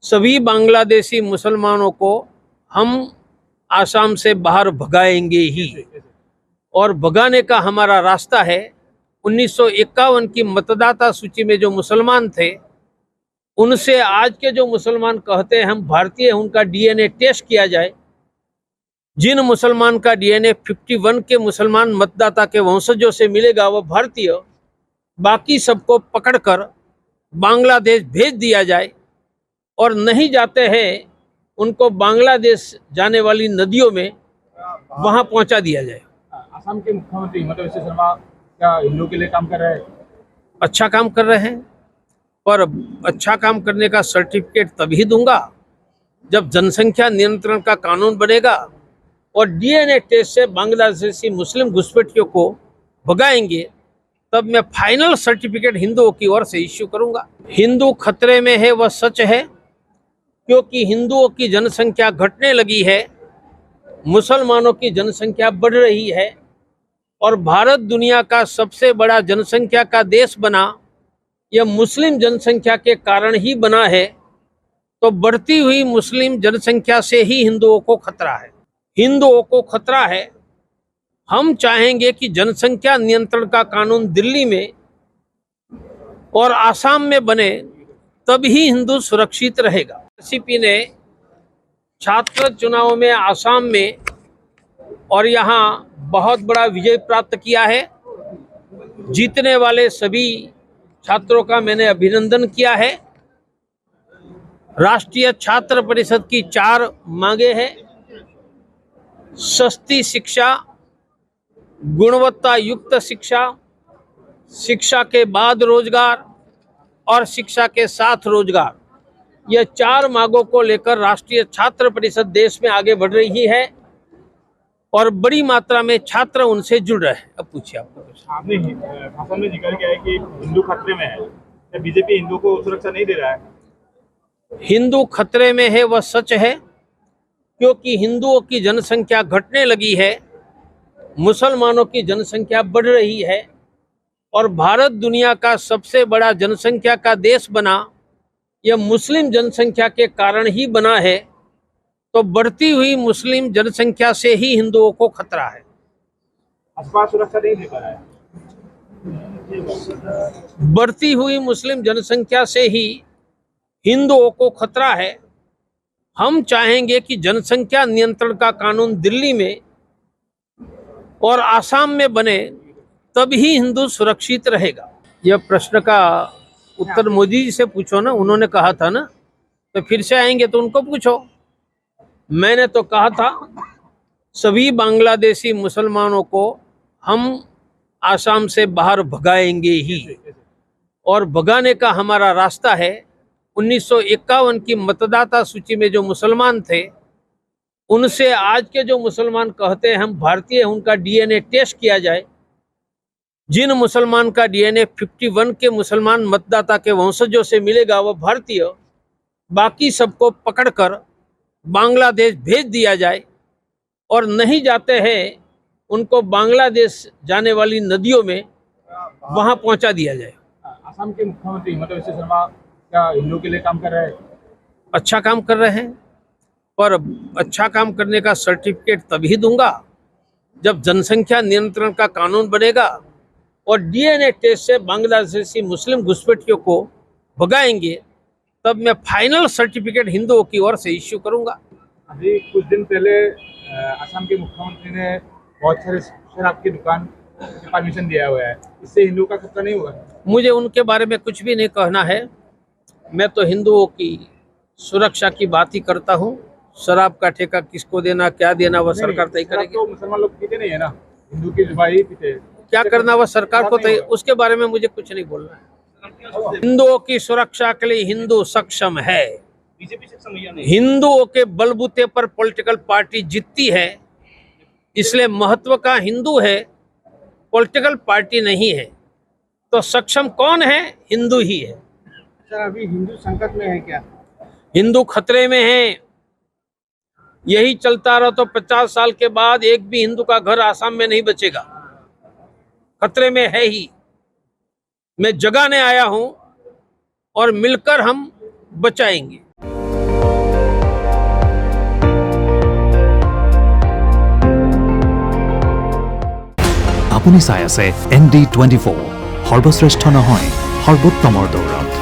सभी बांग्लादेशी मुसलमानों को हम आसाम से बाहर भगाएंगे ही, और भगाने का हमारा रास्ता है। 1951 की मतदाता सूची में जो मुसलमान थे, उनसे आज के जो मुसलमान कहते हैं हम भारतीय हैं, उनका डीएनए टेस्ट किया जाए। जिन मुसलमान का डीएनए 51 के मुसलमान मतदाता के वंशजों से मिलेगा वह भारतीय, बाकी सबको पकड़कर बांग्लादेश भेज दिया जाए, और नहीं जाते हैं उनको बांग्लादेश जाने वाली नदियों में वहां पहुंचा दिया जाए। असम के मुख्यमंत्री हिमंता बिस्वा शर्मा क्या हिंदुओं के लिए काम कर रहे हैं? अच्छा काम कर रहे हैं, पर अच्छा काम करने का सर्टिफिकेट तभी दूंगा जब जनसंख्या नियंत्रण का कानून बनेगा और डीएनए टेस्ट से बांग्लादेशी मुस्लिम घुसपैठियों को भगाएंगे, तब मैं फाइनल सर्टिफिकेट हिंदुओं की ओर से इश्यू करूंगा। हिंदू खतरे में है वह सच है, क्योंकि हिंदुओं की जनसंख्या घटने लगी है, मुसलमानों की जनसंख्या बढ़ रही है, और भारत दुनिया का सबसे बड़ा जनसंख्या का देश बना यह मुस्लिम जनसंख्या के कारण ही बना है। तो बढ़ती हुई मुस्लिम जनसंख्या से ही हिंदुओं को खतरा है। हिंदुओं को खतरा है। हम चाहेंगे कि जनसंख्या नियंत्रण का कानून दिल्ली में और आसाम में बने, तभी हिंदू सुरक्षित रहेगा। एनसीपी ने छात्र चुनाव में आसाम में और यहाँ बहुत बड़ा विजय प्राप्त किया है। जीतने वाले सभी छात्रों का मैंने अभिनंदन किया है। राष्ट्रीय छात्र परिषद की 4 मांगे हैं: सस्ती शिक्षा, गुणवत्ता युक्त शिक्षा, शिक्षा के बाद रोजगार और शिक्षा के साथ रोजगार। यह 4 मांगों को लेकर राष्ट्रीय छात्र परिषद देश में आगे बढ़ रही है और बड़ी मात्रा में छात्र उनसे जुड़ रहे हैं। अब पूछिए आपको। आपने भाषण में जिक्र किया है कि हिंदू खतरे में है, बीजेपी हिंदुओं को सुरक्षा नहीं दे रहा है। हिंदू खतरे में है वह सच है, क्योंकि हिंदुओं की जनसंख्या घटने लगी है, मुसलमानों की जनसंख्या बढ़ रही है, और भारत दुनिया का सबसे बड़ा जनसंख्या का देश बना यह मुस्लिम जनसंख्या के कारण ही बना है। तो बढ़ती हुई मुस्लिम जनसंख्या से ही हिंदुओं को खतरा है। सुरक्षा नहीं दे पा रहा है। बढ़ती हुई मुस्लिम जनसंख्या से ही हिंदुओं को खतरा है। हम चाहेंगे कि जनसंख्या नियंत्रण का कानून दिल्ली में और आसाम में बने, तभी हिंदू सुरक्षित रहेगा। यह प्रश्न का उत्तर मोदी जी से पूछो ना, उन्होंने कहा था ना, तो फिर से आएंगे तो उनको पूछो। मैंने तो कहा था सभी बांग्लादेशी मुसलमानों को हम आसाम से बाहर भगाएंगे ही, और भगाने का हमारा रास्ता है। 1951 की मतदाता सूची में जो मुसलमान थे, उनसे आज के जो मुसलमान कहते हैं हम भारतीय हैं, उनका डीएनए टेस्ट किया जाए। जिन मुसलमान का डीएनए 51 के मुसलमान मतदाता के वंशजों से मिलेगा वह भारतीय, बाकी सबको पकड़कर बांग्लादेश भेज दिया जाए, और नहीं जाते हैं उनको बांग्लादेश जाने वाली नदियों में वहां पहुंचा दिया जाए। असम के मुख्यमंत्री हिमंता बिस्वा शर्मा क्या हिंदुओं के लिए काम कर रहे हैं? अच्छा काम कर रहे हैं, पर अच्छा काम करने का सर्टिफिकेट तभी दूंगा जब जनसंख्या नियंत्रण का कानून बनेगा और डीएनए टेस्ट से बांग्लादेशी मुस्लिम घुसपैठियों को भगाएंगे, तब मैं फाइनल सर्टिफिकेट हिंदुओं की ओर से इश्यू करूंगा। अभी कुछ दिन पहले असम के मुख्यमंत्री ने बहुत सारे शराब की दुकान की परमिशन दिया हुआ है, इससे हिंदुओं का खतरा नहीं हुआ? मुझे उनके बारे में कुछ भी नहीं कहना है। मैं तो हिंदुओं की सुरक्षा की बात ही करता हूँ। शराब का ठेका किसको देना, क्या देना, वह सरकार तय करेगी। तो मुसलमान लोग पीते नहीं है ना, हिंदू की जुबान ही पीते। क्या करना वह सरकार को तय, उसके बारे में मुझे कुछ नहीं बोलना है। हिंदुओं की सुरक्षा के लिए हिंदू सक्षम है। बीजेपी सक्षम है या नहीं? हिंदुओं के बलबूते पर पॉलिटिकल पार्टी जीतती है, इसलिए महत्व का हिंदू है, पॉलिटिकल पार्टी नहीं है। तो सक्षम कौन है? हिंदू ही है। सर, अभी हिंदू संकट में है क्या? हिंदू खतरे में है। यही चलता रहा तो 50 साल के बाद एक भी हिंदू का घर आसाम में नहीं बचेगा। खतरे में है ही। मैं जगाने आया हूं और मिलकर हम बचाएंगे। আপুনি চাই আছে ND24 সৰ্বশ্ৰেষ্ঠ নহয় সৰ্বোত্তমৰ দৌৰত।